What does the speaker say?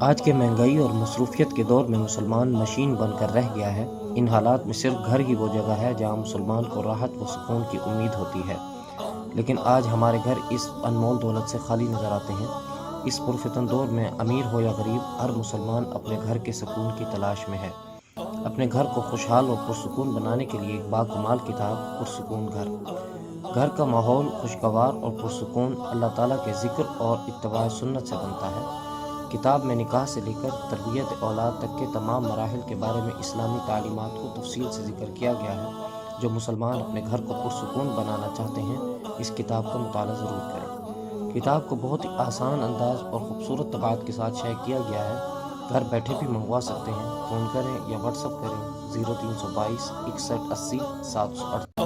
آج کے مہنگائی اور مصروفیت کے دور میں مسلمان مشین بن کر رہ گیا ہے۔ ان حالات میں صرف گھر ہی وہ جگہ ہے جہاں مسلمان کو راحت و سکون کی امید ہوتی ہے، لیکن آج ہمارے گھر اس انمول دولت سے خالی نظر آتے ہیں۔ اس پرفتن دور میں امیر ہو یا غریب، ہر مسلمان اپنے گھر کے سکون کی تلاش میں ہے۔ اپنے گھر کو خوشحال اور پرسکون بنانے کے لیے ایک باکمال کتاب پرسکون گھر۔ گھر کا ماحول خوشگوار اور پرسکون اللہ تعالیٰ کے ذکر اور اتباع سنت سے بنتا ہے۔ کتاب میں نکاح سے لے کر تربیت اولاد تک کے تمام مراحل کے بارے میں اسلامی تعلیمات کو تفصیل سے ذکر کیا گیا ہے۔ جو مسلمان اپنے گھر کو پرسکون بنانا چاہتے ہیں، اس کتاب کا مطالعہ ضرور کریں۔ کتاب کو بہت ہی آسان انداز اور خوبصورت طباعت کے ساتھ شائع کیا گیا ہے۔ گھر بیٹھے بھی منگوا سکتے ہیں۔ فون کریں یا واٹس ایپ کریں 0322 61 80 708۔